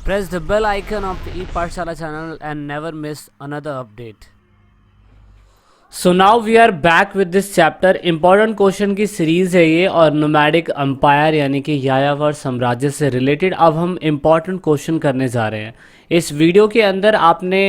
Press the bell icon of the ePathshala channel and never miss another update. So now we are back with this chapter. Important question की series है ये और nomadic umpire यानी कि यायावर साम्राज्य से related अब हम इम्पॉर्टेंट क्वेश्चन करने जा रहे हैं। इस वीडियो के अंदर आपने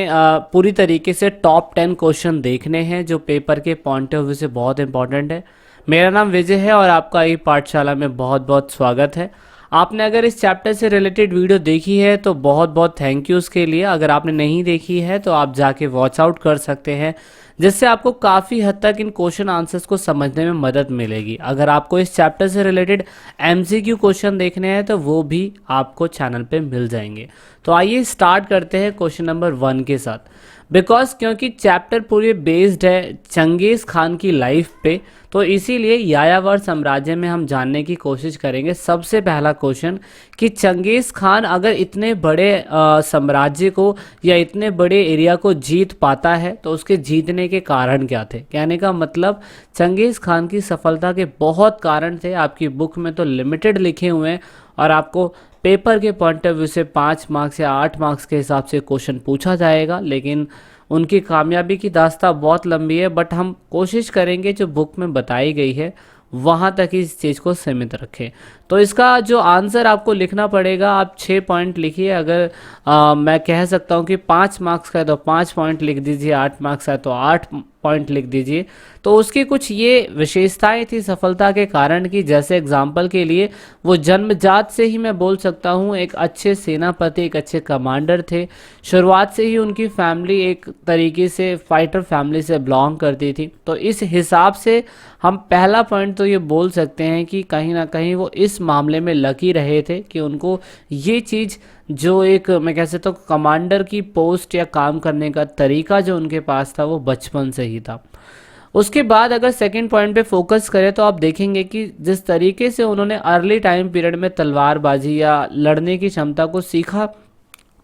पूरी तरीके से टॉप 10 क्वेश्चन देखने हैं जो पेपर के पॉइंट ऑफ व्यू से बहुत इंपॉर्टेंट है। मेरा नाम विजय है और आपका ई पाठशाला में बहुत बहुत स्वागत है। आपने अगर इस चैप्टर से रिलेटेड वीडियो देखी है तो बहुत बहुत थैंक यू उसके लिए। अगर आपने नहीं देखी है तो आप जाके वॉच आउट कर सकते हैं, जिससे आपको काफ़ी हद तक इन क्वेश्चन आंसर्स को समझने में मदद मिलेगी। अगर आपको इस चैप्टर से रिलेटेड एमसीक्यू क्वेश्चन देखने हैं तो वो भी आपको चैनल पे मिल जाएंगे। तो आइए स्टार्ट करते हैं क्वेश्चन नंबर 1 के साथ। क्योंकि चैप्टर पूरे बेस्ड है चंगेज़ खान की लाइफ पे, तो इसीलिए यायावर साम्राज्य में हम जानने की कोशिश करेंगे। सबसे पहला क्वेश्चन कि चंगेज़ खान अगर इतने बड़े साम्राज्य को या इतने बड़े एरिया को जीत पाता है तो उसके जीतने के कारण क्या थे। कहने का मतलब चंगेज़ खान की सफलता के बहुत कारण थे। आपकी बुक में तो लिमिटेड लिखे हुए हैं और आपको पेपर के पॉइंट ऑफ व्यू से 5 मार्क्स या 8 मार्क्स के हिसाब से क्वेश्चन पूछा जाएगा, लेकिन उनकी कामयाबी की दास्तां बहुत लंबी है। बट हम कोशिश करेंगे जो बुक में बताई गई है वहाँ तक इस चीज़ को सीमित रखें। तो इसका जो आंसर आपको लिखना पड़ेगा, आप 6 पॉइंट लिखिए। अगर मैं कह सकता हूँ कि 5 मार्क्स का है तो 5 पॉइंट लिख दीजिए, 8 मार्क्स है तो 8 पॉइंट लिख दीजिए। तो उसकी कुछ ये विशेषताएं थी सफलता के कारण की, जैसे एग्जाम्पल के लिए वो जन्मजात से ही मैं बोल सकता हूँ एक अच्छे सेनापति, एक अच्छे कमांडर थे। शुरुआत से ही उनकी फैमिली एक तरीके से फाइटर फैमिली से बिलोंग करती थी। तो इस हिसाब से हम पहला पॉइंट तो ये बोल सकते हैं कि कहीं ना कहीं वो इस मामले में लकी रहे थे कि उनको ये चीज़ जो एक मैं कह सकता हूँ कमांडर की पोस्ट या काम करने का तरीका जो उनके पास था वो बचपन से ही था। उसके बाद अगर सेकंड पॉइंट पे फोकस करें तो आप देखेंगे कि जिस तरीके से उन्होंने अर्ली टाइम पीरियड में तलवारबाजी या लड़ने की क्षमता को सीखा,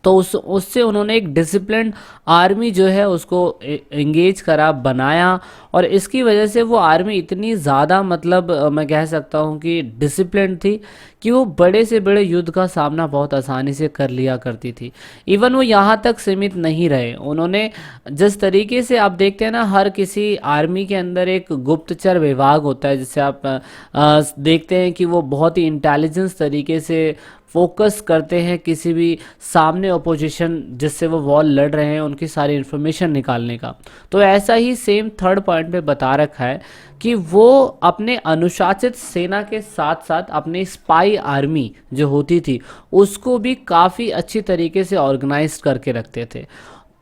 तो उससे उन्होंने एक डिसिप्लिन आर्मी जो है उसको एंगेज करा, बनाया, और इसकी वजह से वो आर्मी इतनी ज़्यादा मतलब मैं कह सकता हूँ कि डिसिप्लिन थी कि वो बड़े से बड़े युद्ध का सामना बहुत आसानी से कर लिया करती थी। इवन वो यहाँ तक सीमित नहीं रहे। उन्होंने जिस तरीके से आप देखते हैं ना, हर किसी आर्मी के अंदर एक गुप्तचर विभाग होता है, जिससे आप देखते हैं कि वो बहुत ही इंटेलिजेंस तरीके से फोकस करते हैं किसी भी सामने अपोजिशन जिससे वो वॉर लड़ रहे हैं उनकी सारी इन्फॉर्मेशन निकालने का। तो ऐसा ही सेम थर्ड पॉइंट पे बता रखा है कि वो अपने अनुशासित सेना के साथ साथ अपनी स्पाई आर्मी जो होती थी उसको भी काफ़ी अच्छी तरीके से ऑर्गेनाइज करके रखते थे।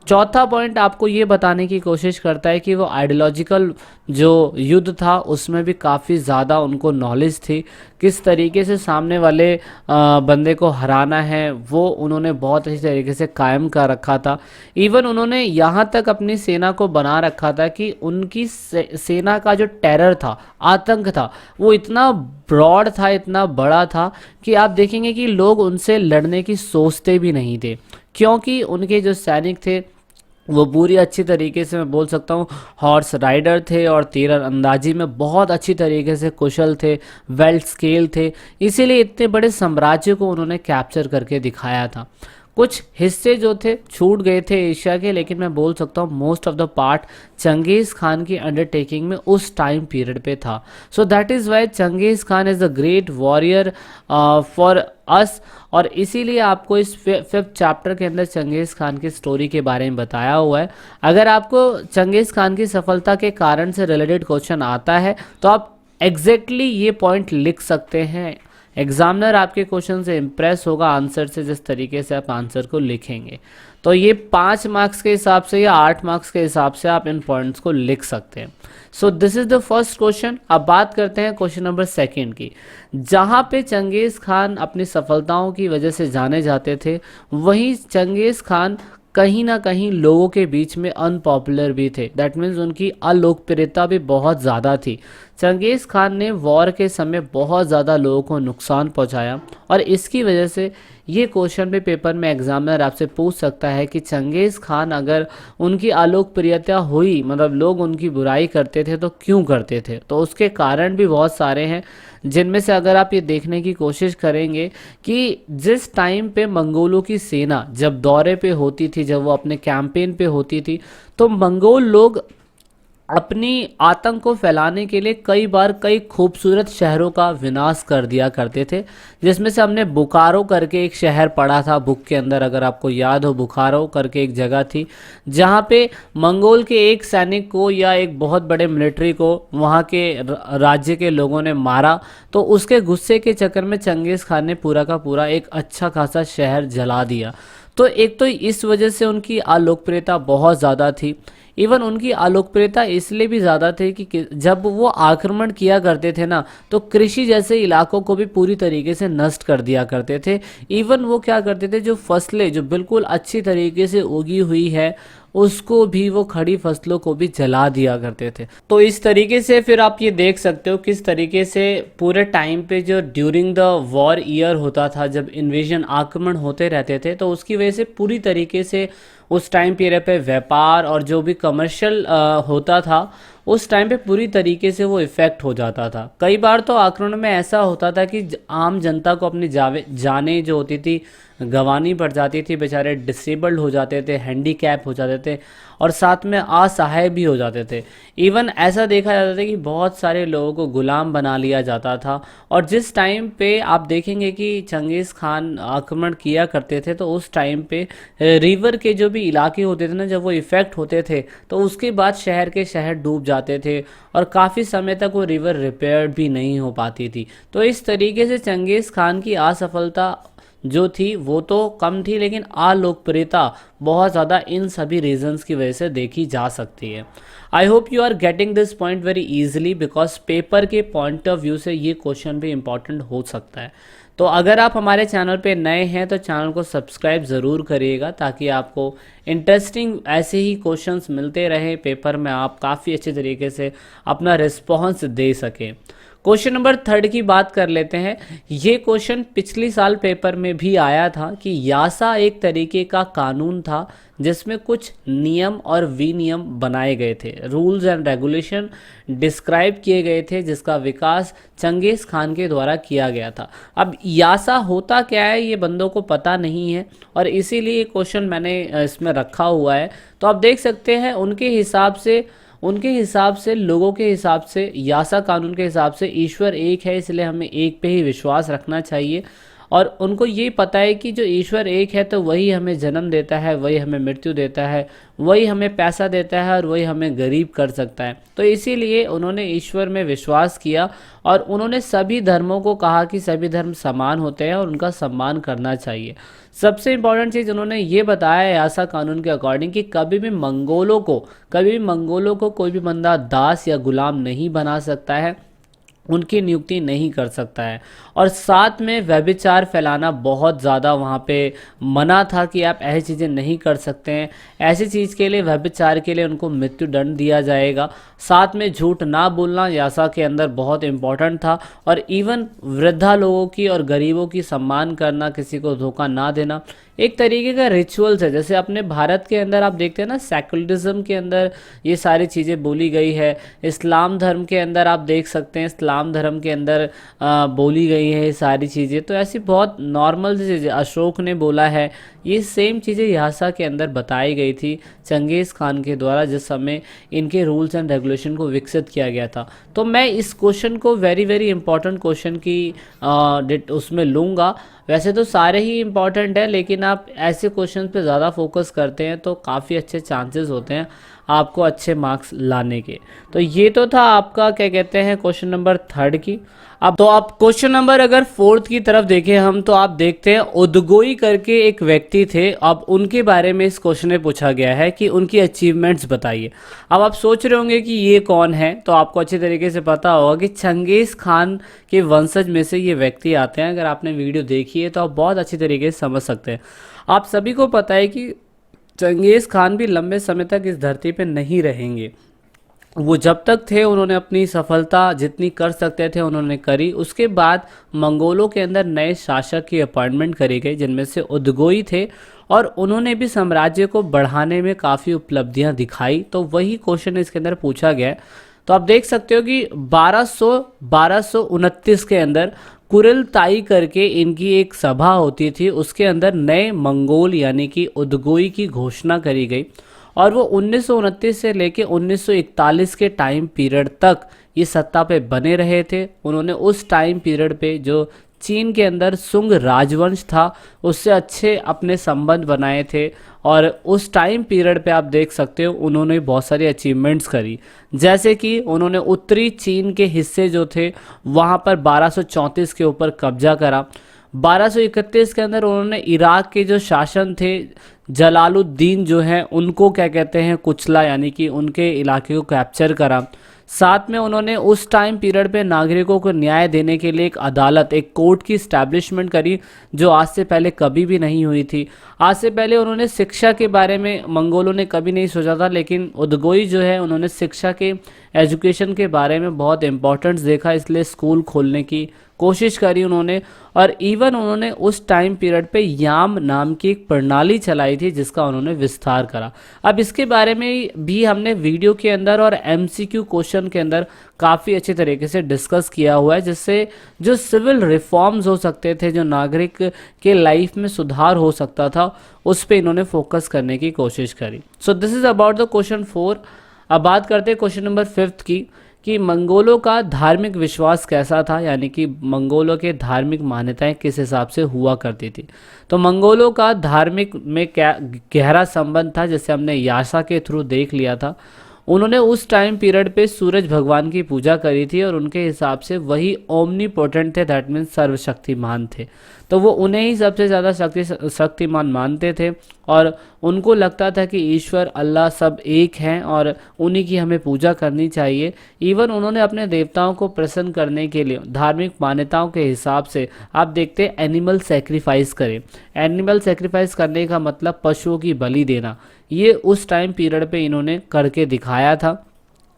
चौथा पॉइंट आपको ये बताने की कोशिश करता है कि वो आइडियोलॉजिकल जो युद्ध था उसमें भी काफ़ी ज़्यादा उनको नॉलेज थी, किस तरीके से सामने वाले बंदे को हराना है वो उन्होंने बहुत अच्छी तरीके से कायम कर रखा था। इवन उन्होंने यहाँ तक अपनी सेना को बना रखा था कि उनकी सेना का जो टेरर था, आतंक था, वो इतना ब्रॉड था, इतना बड़ा था कि आप देखेंगे कि लोग उनसे लड़ने की सोचते भी नहीं थे, क्योंकि उनके जो सैनिक थे वो पूरी अच्छी तरीके से मैं बोल सकता हूँ हॉर्स राइडर थे और तीर अंदाजी में बहुत अच्छी तरीके से कुशल थे, वेल स्केल थे। इसीलिए इतने बड़े साम्राज्य को उन्होंने कैप्चर करके दिखाया था। कुछ हिस्से जो थे छूट गए थे एशिया के, लेकिन मैं बोल सकता हूँ most of the part Changez Khan की अंडरटेकिंग में उस टाइम पीरियड पे था। So that is why Changez Khan is a great warrior for us. और इसीलिए आपको इस 5th चैप्टर के अंदर चंगेज़ खान की स्टोरी के बारे में बताया हुआ है। अगर आपको चंगेज़ खान की सफलता के कारण से रिलेटेड क्वेश्चन आता है तो आप एग्जैक्टली ये पॉइंट लिख सकते हैं। एग्जामिनर आपके क्वेश्चन से इम्प्रेस होगा आंसर से, जिस तरीके से आप आंसर को लिखेंगे। तो ये 5 मार्क्स के हिसाब से या 8 मार्क्स के हिसाब से आप इन पॉइंट्स को लिख सकते हैं। So this is the first question. अब बात करते हैं क्वेश्चन नंबर 2 की, जहाँ पे चंगेज़ खान अपनी सफलताओं की वजह से जाने जाते थे, वहीं चंगेज़ खान कहीं ना कहीं लोगों के बीच में अनपॉपुलर भी थे। दैट मीन्स उनकी अलोकप्रियता भी बहुत ज़्यादा थी। चंगेज़ खान ने वॉर के समय बहुत ज़्यादा लोगों को नुकसान पहुंचाया और इसकी वजह से ये क्वेश्चन भी पेपर में एग्जामिनर आपसे पूछ सकता है कि चंगेज़ खान अगर उनकी अलोकप्रियता हुई, मतलब लोग उनकी बुराई करते थे तो क्यों करते थे। तो उसके कारण भी बहुत सारे हैं, जिनमें से अगर आप ये देखने की कोशिश करेंगे कि जिस टाइम पे मंगोलों की सेना जब दौरे पे होती थी, जब वो अपने कैंपेन पे होती थी, तो मंगोल लोग अपनी आतंक को फैलाने के लिए कई बार कई खूबसूरत शहरों का विनाश कर दिया करते थे, जिसमें से हमने बुखारो करके एक शहर पढ़ा था बुक के अंदर, अगर आपको याद हो। बुखारो करके एक जगह थी जहाँ पे मंगोल के एक सैनिक को या एक बहुत बड़े मिलिट्री को वहाँ के राज्य के लोगों ने मारा, तो उसके गुस्से के चक्कर में चंगेज़ खान ने पूरा का पूरा एक अच्छा खासा शहर जला दिया। तो एक तो इस वजह से उनकी अलोकप्रियता बहुत ज़्यादा थी। इवन उनकी अलोकप्रियता इसलिए भी ज़्यादा थी कि जब वो आक्रमण किया करते थे ना, तो कृषि जैसे इलाकों को भी पूरी तरीके से नष्ट कर दिया करते थे। इवन वो क्या करते थे, जो फसलें जो बिल्कुल अच्छी तरीके से उगी हुई है उसको भी, वो खड़ी फसलों को भी जला दिया करते थे। तो इस तरीके से फिर आप ये देख सकते हो किस तरीके से पूरे टाइम पे जो ड्यूरिंग द वॉर ईयर होता था, जब इन्वेजन आक्रमण होते रहते थे, तो उसकी वजह से पूरी तरीके से उस टाइम पीरियड पे व्यापार और जो भी कमर्शियल होता था उस टाइम पे पूरी तरीके से वो इफ़ेक्ट हो जाता था। कई बार तो आक्रमण में ऐसा होता था कि आम जनता को अपनी जानें जो होती थी गंवानी पड़ जाती थी, बेचारे डिसेबल्ड हो जाते थे, हैंडीकैप हो जाते थे और साथ में असहाय भी हो जाते थे। इवन ऐसा देखा जाता था कि बहुत सारे लोगों को गुलाम बना लिया जाता था। और जिस टाइम पे आप देखेंगे कि चंगेज़ खान आक्रमण किया करते थे, तो उस टाइम पे रिवर के जो भी इलाके होते थे ना, जब वो इफ़ेक्ट होते थे तो उसके बाद शहर के शहर डूब जाते थे और काफ़ी समय तक वो रिवर रिपेयर भी नहीं हो पाती थी। तो इस तरीके से चंगेज़ खान की असफलता जो थी वो तो कम थी, लेकिन अलोकप्रियता बहुत ज़्यादा इन सभी रीजंस की वजह से देखी जा सकती है। I hope you are getting this point very easily, because paper के पॉइंट ऑफ व्यू से ये क्वेश्चन भी इंपॉर्टेंट हो सकता है। तो अगर आप हमारे चैनल पे नए हैं तो चैनल को सब्सक्राइब ज़रूर करिएगा, ताकि आपको इंटरेस्टिंग ऐसे ही क्वेश्चंस मिलते रहे पेपर में, आप काफ़ी अच्छे तरीके से अपना रिस्पॉन्स दे सकें। क्वेश्चन नंबर 3 की बात कर लेते हैं। ये क्वेश्चन पिछली साल पेपर में भी आया था कि यासा एक तरीके का कानून था जिसमें कुछ नियम और विनियम बनाए गए थे, रूल्स एंड रेगुलेशन डिस्क्राइब किए गए थे, जिसका विकास चंगेज़ खान के द्वारा किया गया था। अब यासा होता क्या है ये बंदों को पता नहीं है, और इसीलिए क्वेश्चन मैंने इसमें रखा हुआ है। तो आप देख सकते हैं उनके हिसाब से लोगों के हिसाब से, यासा कानून के हिसाब से ईश्वर एक है, इसलिए हमें एक पे ही विश्वास रखना चाहिए। और उनको ये पता है कि जो ईश्वर एक है तो वही हमें जन्म देता है, वही हमें मृत्यु देता है, वही हमें पैसा देता है और वही हमें गरीब कर सकता है। तो इसीलिए उन्होंने ईश्वर में विश्वास किया और उन्होंने सभी धर्मों को कहा कि सभी धर्म समान होते हैं और उनका सम्मान करना चाहिए। सबसे इम्पॉर्टेंट चीज़ उन्होंने ये बताया यासा कानून के अकॉर्डिंग कि कभी भी मंगोलों को कोई भी बंदा दास या गुलाम नहीं बना सकता है, उनकी नियुक्ति नहीं कर सकता है। और साथ में व्यभिचार फैलाना बहुत ज़्यादा वहाँ पे मना था कि आप ऐसी चीज़ें नहीं कर सकते हैं। ऐसी चीज़ के लिए, व्यभिचार के लिए उनको मृत्यु दंड दिया जाएगा। साथ में झूठ ना बोलना यासा के अंदर बहुत इम्पोर्टेंट था। और इवन वृद्धा लोगों की और गरीबों की सम्मान करना, किसी को धोखा ना देना, एक तरीके का रिचुअल्स है। जैसे अपने भारत के अंदर आप देखते हैं ना, सेकुलरिज्म के अंदर ये सारी चीज़ें बोली गई है। इस्लाम धर्म के अंदर आप देख सकते हैं, इस्लाम धर्म के अंदर बोली गई है ये सारी चीज़ें। तो ऐसी बहुत नॉर्मल चीज़ें अशोक ने बोला है, ये सेम चीज़ें यासा के अंदर बताई गई थी चंगेज़ खान के द्वारा, जिस समय इनके रूल्स एंड रेगुलेशन को विकसित किया गया था। तो मैं इस क्वेश्चन को वेरी वेरी इंपॉर्टेंट क्वेश्चन की उसमें लूँगा। वैसे तो सारे ही इम्पॉर्टेंट है, लेकिन आप ऐसे क्वेश्चन पे ज़्यादा फोकस करते हैं तो काफ़ी अच्छे चांसेस होते हैं आपको अच्छे मार्क्स लाने के। तो ये तो था आपका क्या कहते हैं क्वेश्चन नंबर 3 की। अब तो आप क्वेश्चन नंबर अगर 4 की तरफ देखें हम, तो आप देखते हैं उदगोई करके एक व्यक्ति थे। अब उनके बारे में इस क्वेश्चन में पूछा गया है कि उनकी अचीवमेंट्स बताइए। अब आप सोच रहे होंगे कि ये कौन है, तो आपको अच्छे तरीके से पता होगा कि चंगेज़ खान के वंशज में से ये व्यक्ति आते हैं। अगर आपने वीडियो देखी है तो आप बहुत अच्छी तरीके से समझ सकते हैं। आप सभी को पता है कि चंगेज़ खान भी लंबे समय तक इस धरती पे नहीं रहेंगे। वो जब तक थे उन्होंने अपनी सफलता जितनी कर सकते थे उन्होंने करी। उसके बाद मंगोलों के अंदर नए शासक की अपॉइंटमेंट करी गई जिनमें से उदगोई थे, और उन्होंने भी साम्राज्य को बढ़ाने में काफ़ी उपलब्धियां दिखाई। तो वही क्वेश्चन इसके अंदर पूछा गया है। तो आप देख सकते हो कि 1229 के अंदर कुरिलताई करके इनकी एक सभा होती थी, उसके अंदर नए मंगोल यानी कि उदगोई की घोषणा करी गई, और वो 1929 से लेके 1941 के टाइम पीरियड तक ये सत्ता पे बने रहे थे। उन्होंने उस टाइम पीरियड पे जो चीन के अंदर सुंग राजवंश था उससे अच्छे अपने संबंध बनाए थे, और उस टाइम पीरियड पे आप देख सकते हो उन्होंने बहुत सारी अचीवमेंट्स करी। जैसे कि उन्होंने उत्तरी चीन के हिस्से जो थे वहाँ पर 1234 के ऊपर कब्जा करा। 1231 के अंदर उन्होंने इराक के जो शासन थे जलालुद्दीन जो हैं उनको क्या कहते हैं कुचला, यानी कि उनके इलाके को कैप्चर करा। साथ में उन्होंने उस टाइम पीरियड पे नागरिकों को न्याय देने के लिए एक अदालत, एक कोर्ट की इस्टेब्लिशमेंट करी जो आज से पहले कभी भी नहीं हुई थी। आज से पहले उन्होंने शिक्षा के बारे में मंगोलों ने कभी नहीं सोचा था, लेकिन उदगोई जो है उन्होंने शिक्षा के एजुकेशन के बारे में बहुत इंपॉर्टेंस देखा, इसलिए स्कूल खोलने की कोशिश करी उन्होंने। और इवन उन्होंने उस टाइम पीरियड पे याम नाम की एक प्रणाली चलाई थी जिसका उन्होंने विस्तार करा। अब इसके बारे में भी हमने वीडियो के अंदर और एमसीक्यू क्वेश्चन के अंदर काफ़ी अच्छे तरीके से डिस्कस किया हुआ है, जिससे जो सिविल रिफॉर्म्स हो सकते थे, जो नागरिक के लाइफ में सुधार हो सकता था, उस पर इन्होंने फोकस करने की कोशिश करी। So this is about the question 4। अब बात करते हैं क्वेश्चन नंबर 5 की, कि मंगोलों का धार्मिक विश्वास कैसा था, यानी कि मंगोलों के धार्मिक मान्यताएं किस हिसाब से हुआ करती थी। तो मंगोलों का धार्मिक में क्या गहरा संबंध था, जैसे हमने यासा के थ्रू देख लिया था। उन्होंने उस टाइम पीरियड पे सूरज भगवान की पूजा करी थी, और उनके हिसाब से वही ओमनीपोटेंट थे, दैट मीन्स सर्वशक्तिमान थे। तो वो उन्हें ही सबसे ज़्यादा शक्तिमान मानते थे, और उनको लगता था कि ईश्वर अल्लाह सब एक हैं और उन्हीं की हमें पूजा करनी चाहिए। इवन उन्होंने अपने देवताओं को प्रसन्न करने के लिए धार्मिक मान्यताओं के हिसाब से आप देखते हैं एनिमल सेक्रीफाइस करें। एनिमल सेक्रीफाइस करने का मतलब पशुओं की बलि देना, ये उस टाइम पीरियड पे इन्होंने करके दिखाया था।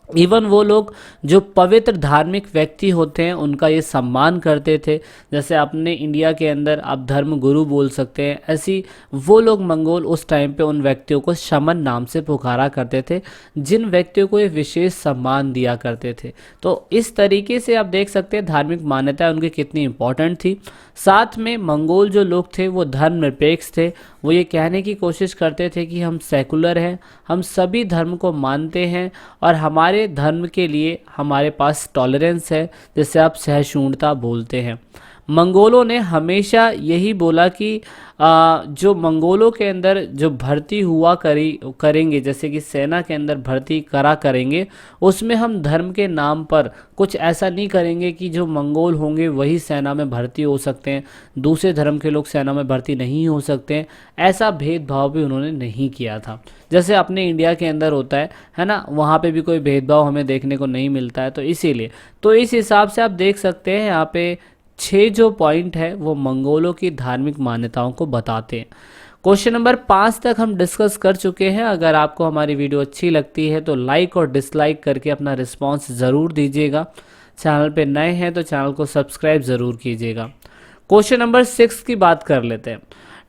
इवन वो लोग जो पवित्र धार्मिक व्यक्ति होते हैं उनका ये सम्मान करते थे, जैसे अपने इंडिया के अंदर आप धर्म गुरु बोल सकते हैं, ऐसी वो लोग मंगोल उस टाइम पे उन व्यक्तियों को शमन नाम से पुकारा करते थे, जिन व्यक्तियों को ये विशेष सम्मान दिया करते थे। तो इस तरीके से आप देख सकते हैं धार्मिक मान्यताएं उनकी कितनी इंपॉर्टेंट थी। साथ में मंगोल जो लोग थे वो धर्मनिरपेक्ष थे। वो ये कहने की कोशिश करते थे कि हम सेकुलर हैं, हम सभी धर्म को मानते हैं, और हमारे धर्म के लिए हमारे पास टॉलरेंस है, जिसे आप सहिष्णुता बोलते हैं। मंगोलों ने हमेशा यही बोला कि जो मंगोलों के अंदर जो भर्ती हुआ करेंगे, जैसे कि सेना के अंदर भर्ती करेंगे, उसमें हम धर्म के नाम पर कुछ ऐसा नहीं करेंगे कि जो मंगोल होंगे वही सेना में भर्ती हो सकते हैं, दूसरे धर्म के लोग सेना में भर्ती नहीं हो सकते हैं। ऐसा भेदभाव भी उन्होंने नहीं किया था, जैसे अपने इंडिया के अंदर होता है ना, वहाँ पे भी कोई भेदभाव हमें देखने को नहीं मिलता है। तो इसीलिए तो इस हिसाब से आप देख सकते हैं यहाँ पे 6 जो पॉइंट है वो मंगोलों की धार्मिक मान्यताओं को बताते हैं। क्वेश्चन नंबर 5 तक हम डिस्कस कर चुके हैं। अगर आपको हमारी वीडियो अच्छी लगती है तो लाइक और डिसलाइक करके अपना रिस्पांस ज़रूर दीजिएगा। चैनल पे नए हैं तो चैनल को सब्सक्राइब ज़रूर कीजिएगा। क्वेश्चन नंबर 6 की बात कर लेते हैं।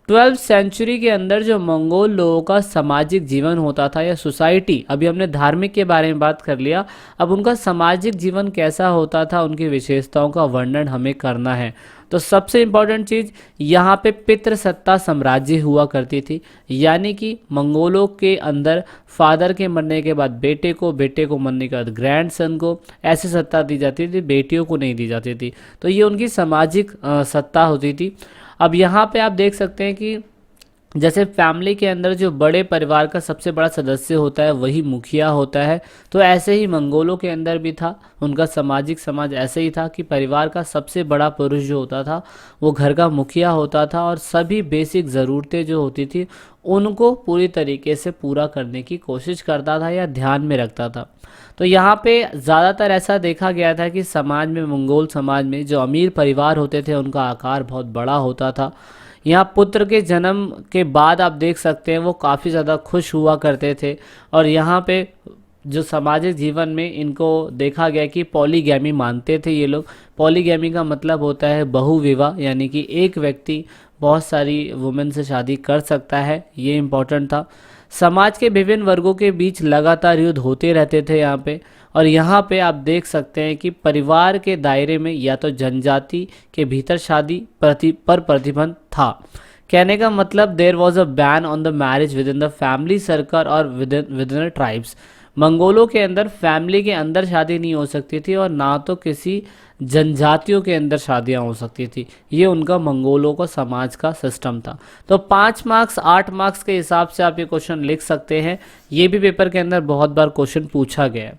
12th सेंचुरी के अंदर जो मंगोल लोगों का सामाजिक जीवन होता था या सोसाइटी, अभी हमने धार्मिक के बारे में बात कर लिया, अब उनका सामाजिक जीवन कैसा होता था, उनकी विशेषताओं का वर्णन हमें करना है। तो सबसे इम्पॉर्टेंट चीज़ यहाँ पे पितृसत्ता साम्राज्य हुआ करती थी, यानी कि मंगोलों के अंदर फादर के मरने के बाद बेटे को, बेटे को मरने के बाद ग्रैंडसन को, ऐसी सत्ता दी जाती थी, बेटियों को नहीं दी जाती थी। तो ये उनकी सामाजिक सत्ता होती थी। अब यहाँ पे आप देख सकते हैं कि जैसे फैमिली के अंदर जो बड़े परिवार का सबसे बड़ा सदस्य होता है वही मुखिया होता है, तो ऐसे ही मंगोलों के अंदर भी था। उनका सामाजिक समाज ऐसे ही था कि परिवार का सबसे बड़ा पुरुष जो होता था वो घर का मुखिया होता था, और सभी बेसिक ज़रूरतें जो होती थी उनको पूरी तरीके से पूरा करने की कोशिश करता था या ध्यान में रखता था। तो यहाँ पे ज़्यादातर ऐसा देखा गया था कि समाज में, मंगोल समाज में जो अमीर परिवार होते थे उनका आकार बहुत बड़ा होता था। यहाँ पुत्र के जन्म के बाद आप देख सकते हैं वो काफ़ी ज़्यादा खुश हुआ करते थे, और यहाँ पे जो सामाजिक जीवन में इनको देखा गया कि पॉलीगैमी मानते थे ये लोग। पॉलीगैमी का मतलब होता है बहुविवाह, यानी कि एक व्यक्ति बहुत सारी वुमेन से शादी कर सकता है, ये इम्पोर्टेंट था। समाज के विभिन्न वर्गों के बीच लगातार युद्ध होते रहते थे यहाँ पे। और यहाँ पे आप देख सकते हैं कि परिवार के दायरे में या तो जनजाति के भीतर शादी पर प्रतिबंध था। कहने का मतलब there was a ban on the marriage within the family circle और विद इन ट्राइब्स। मंगोलों के अंदर फैमिली के अंदर शादी नहीं हो सकती थी और ना तो किसी जनजातियों के अंदर शादियां हो सकती थी। ये उनका मंगोलों का समाज का सिस्टम था। तो 5 मार्क्स 8 मार्क्स के हिसाब से आप ये क्वेश्चन लिख सकते हैं। ये भी पेपर के अंदर बहुत बार क्वेश्चन पूछा गया है।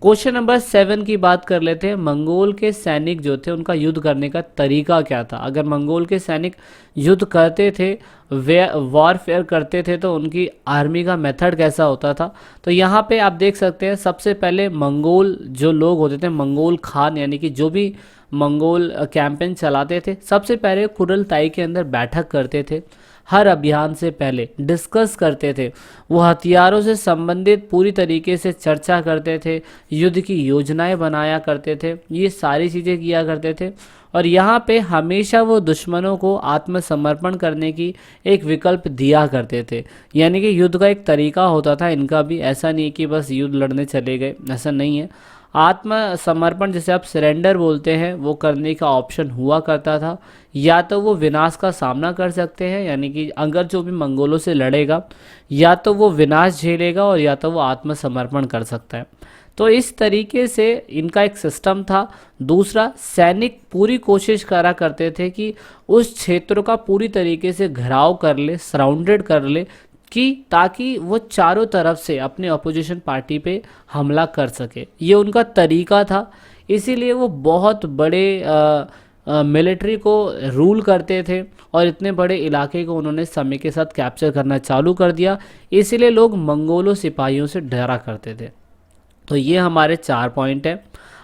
क्वेश्चन नंबर 7 की बात कर लेते हैं। मंगोल के सैनिक जो थे उनका युद्ध करने का तरीका क्या था। अगर मंगोल के सैनिक युद्ध करते थे, वे वॉरफेयर करते थे, तो उनकी आर्मी का मेथड कैसा होता था। तो यहाँ पे आप देख सकते हैं सबसे पहले मंगोल जो लोग होते थे, मंगोल खान यानी कि जो भी मंगोल कैंपेन चलाते थे, सबसे पहले कुरलताई के अंदर बैठक करते थे। हर अभियान से पहले डिस्कस करते थे। वो हथियारों से संबंधित पूरी तरीके से चर्चा करते थे, युद्ध की योजनाएं बनाया करते थे, ये सारी चीज़ें किया करते थे। और यहाँ पे हमेशा वो दुश्मनों को आत्मसमर्पण करने की एक विकल्प दिया करते थे। यानी कि युद्ध का एक तरीका होता था इनका भी, ऐसा नहीं कि बस युद्ध लड़ने चले गए, ऐसा नहीं है। आत्मसमर्पण जिसे आप सरेंडर बोलते हैं, वो करने का ऑप्शन हुआ करता था। या तो वो विनाश का सामना कर सकते हैं, यानी कि अगर जो भी मंगोलों से लड़ेगा या तो वो विनाश झेलेगा और या तो वो आत्मसमर्पण कर सकता है। तो इस तरीके से इनका एक सिस्टम था। दूसरा, सैनिक पूरी कोशिश करा करते थे कि उस क्षेत्र का पूरी तरीके से घेराव कर ले, सराउंडेड कर ले, कि ताकि वो चारों तरफ से अपने अपोजिशन पार्टी पे हमला कर सके। ये उनका तरीका था। इसीलिए वो बहुत बड़े मिलिट्री को रूल करते थे और इतने बड़े इलाके को उन्होंने समय के साथ कैप्चर करना चालू कर दिया। इसीलिए लोग मंगोलों सिपाहियों से डरा करते थे। तो ये हमारे 4 पॉइंट है।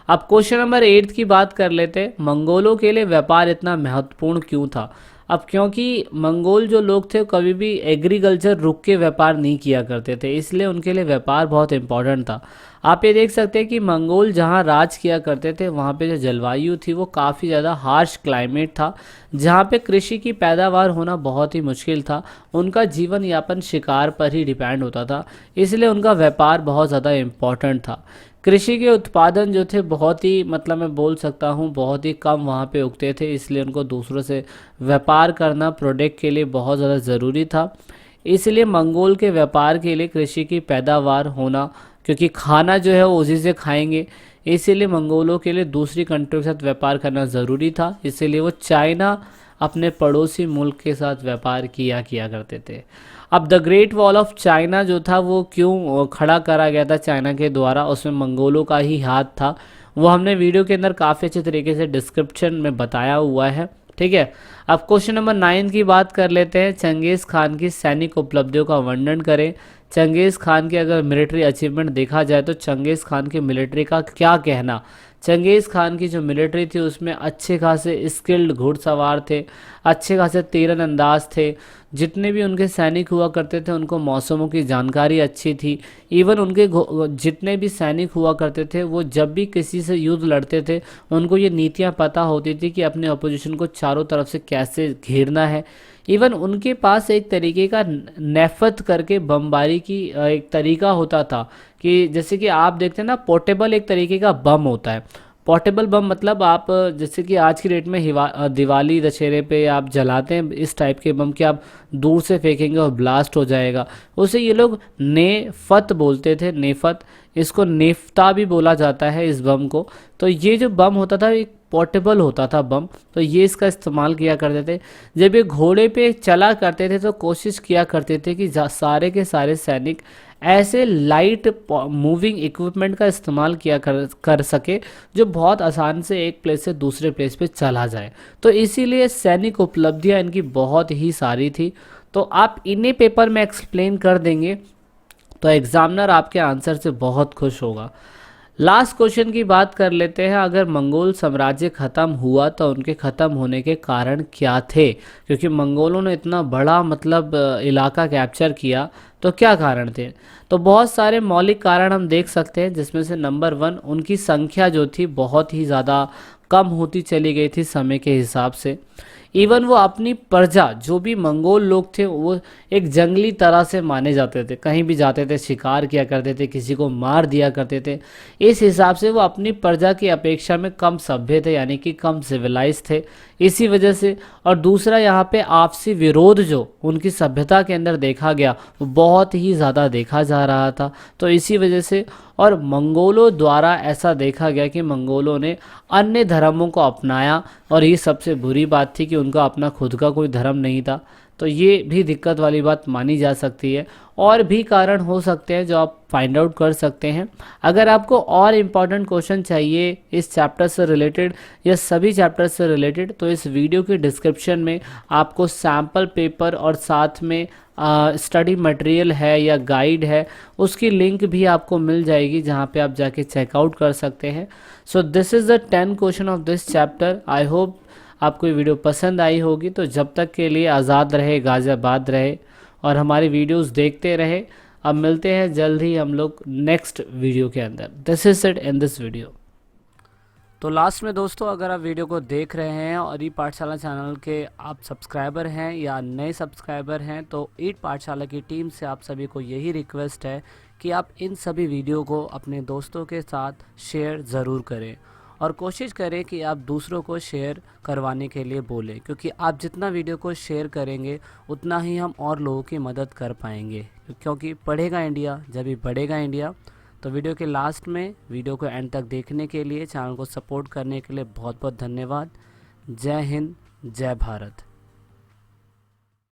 अब क्वेश्चन नंबर 8 की बात कर लेते हैं। मंगोलों के लिए व्यापार इतना महत्वपूर्ण क्यों था। अब क्योंकि मंगोल जो लोग थे कभी भी एग्रीकल्चर रुक के व्यापार नहीं किया करते थे, इसलिए उनके लिए व्यापार बहुत इंपॉर्टेंट था। आप ये देख सकते हैं कि मंगोल जहाँ राज किया करते थे वहाँ पे जो जलवायु थी वो काफ़ी ज़्यादा हार्श क्लाइमेट था, जहाँ पे कृषि की पैदावार होना बहुत ही मुश्किल था। उनका जीवन यापन शिकार पर ही डिपेंड होता था, इसलिए उनका व्यापार बहुत ज़्यादा इम्पॉर्टेंट था। कृषि के उत्पादन जो थे बहुत ही, मतलब मैं बोल सकता हूँ बहुत ही कम वहाँ पे उगते थे, इसलिए उनको दूसरों से व्यापार करना प्रोडक्ट के लिए बहुत ज़्यादा ज़रूरी था। इसलिए मंगोल के व्यापार के लिए कृषि की पैदावार होना, क्योंकि खाना जो है वो उसी से खाएंगे, इसीलिए मंगोलों के लिए दूसरी कंट्री के साथ व्यापार करना ज़रूरी था। इसीलिए वो चाइना अपने पड़ोसी मुल्क के साथ व्यापार किया करते थे। अब the great wall of China जो था वो क्यों खड़ा करा गया था चाइना के द्वारा, उसमें मंगोलों का ही हाथ था। वो हमने वीडियो के अंदर काफ़ी अच्छे तरीके से डिस्क्रिप्शन में बताया हुआ है, ठीक है। अब क्वेश्चन नंबर 9 की बात कर लेते हैं। चंगेज़ खान की सैनिक उपलब्धियों का वर्णन करें। चंगेज़ खान के अगर मिलिट्री अचीवमेंट देखा जाए तो चंगेज़ खान की मिलिट्री का क्या कहना। चंगेज़ खान की जो मिलिट्री थी उसमें अच्छे खासे स्किल्ड घुड़सवार थे, अच्छे खासे तीरंदाज थे। जितने भी उनके सैनिक हुआ करते थे उनको मौसमों की जानकारी अच्छी थी। इवन उनके जितने भी सैनिक हुआ करते थे वो जब भी किसी से युद्ध लड़ते थे उनको ये नीतियाँ पता होती थी कि अपने अपोजिशन को चारों तरफ से कैसे घेरना है। इवन उनके पास एक तरीके का नेफत करके बमबारी की एक तरीका होता था, कि जैसे कि आप देखते हैं ना, पोर्टेबल एक तरीके का बम होता है। पोर्टेबल बम मतलब आप जैसे कि आज की डेट में दिवाली दशहरे पे आप जलाते हैं इस टाइप के बम कि आप दूर से फेंकेंगे और ब्लास्ट हो जाएगा, उसे ये लोग नेफत बोलते थे। नेफत, इसको नेफ्ता भी बोला जाता है इस बम को। तो ये जो बम होता था एक पोर्टेबल होता था बम, तो ये इसका इस्तेमाल किया करते थे। जब ये घोड़े पे चला करते थे तो कोशिश किया करते थे कि सारे के सारे सैनिक ऐसे लाइट मूविंग इक्विपमेंट का इस्तेमाल किया कर सके जो बहुत आसान से एक प्लेस से दूसरे प्लेस पे चला जाए। तो इसीलिए सैनिक उपलब्धियां इनकी बहुत ही सारी थी। तो आप इन्हें पेपर में एक्सप्लेन कर देंगे तो एग्जामिनर आपके आंसर से बहुत खुश होगा। लास्ट क्वेश्चन की बात कर लेते हैं। अगर मंगोल साम्राज्य ख़त्म हुआ तो उनके ख़त्म होने के कारण क्या थे, क्योंकि मंगोलों ने इतना बड़ा मतलब इलाका कैप्चर किया, तो क्या कारण थे। तो बहुत सारे मौलिक कारण हम देख सकते हैं, जिसमें से नंबर 1, उनकी संख्या जो थी बहुत ही ज़्यादा कम होती चली गई थी समय के हिसाब से। इवन वो अपनी प्रजा, जो भी मंगोल लोग थे, वो एक जंगली तरह से माने जाते थे, कहीं भी जाते थे शिकार किया करते थे, किसी को मार दिया करते थे। इस हिसाब से वो अपनी प्रजा की अपेक्षा में कम सभ्य थे, यानी कि कम सिविलाइज थे, इसी वजह से। और दूसरा, यहाँ पे आपसी विरोध जो उनकी सभ्यता के अंदर देखा गया वो बहुत ही ज़्यादा देखा जा रहा था, तो इसी वजह से। और मंगोलों द्वारा ऐसा देखा गया कि मंगोलों ने अन्य धर्मों को अपनाया, और ये सबसे बुरी बात थी कि उनका अपना खुद का कोई धर्म नहीं था, तो ये भी दिक्कत वाली बात मानी जा सकती है। और भी कारण हो सकते हैं जो आप फाइंड आउट कर सकते हैं। अगर आपको और इम्पॉर्टेंट क्वेश्चन चाहिए इस चैप्टर से रिलेटेड या सभी चैप्टर से रिलेटेड, तो इस वीडियो के डिस्क्रिप्शन में आपको सैम्पल पेपर और साथ में स्टडी मटेरियल है या गाइड है, उसकी लिंक भी आपको मिल जाएगी, जहाँ पे आप जाके चेकआउट कर सकते हैं। So this is the 10 question of this chapter. I hope आपको ये वीडियो पसंद आई होगी। तो जब तक के लिए आज़ाद रहे, गाज़ियाबाद रहे, और हमारी वीडियोस देखते रहे। अब मिलते हैं जल्द ही हम लोग नेक्स्ट वीडियो के अंदर। This is it in this video. तो लास्ट में दोस्तों, अगर आप वीडियो को देख रहे हैं और ई पाठशाला चैनल के आप सब्सक्राइबर हैं या नए सब्सक्राइबर हैं, तो ई पाठशाला की टीम से आप सभी को यही रिक्वेस्ट है कि आप इन सभी वीडियो को अपने दोस्तों के साथ शेयर ज़रूर करें, और कोशिश करें कि आप दूसरों को शेयर करवाने के लिए बोलें, क्योंकि आप जितना वीडियो को शेयर करेंगे उतना ही हम और लोगों की मदद कर पाएंगे, क्योंकि पढ़ेगा इंडिया जब भी बढ़ेगा इंडिया। तो वीडियो के लास्ट में वीडियो को एंड तक देखने के लिए, चैनल को सपोर्ट करने के लिए बहुत बहुत धन्यवाद। जय हिंद, जय भारत।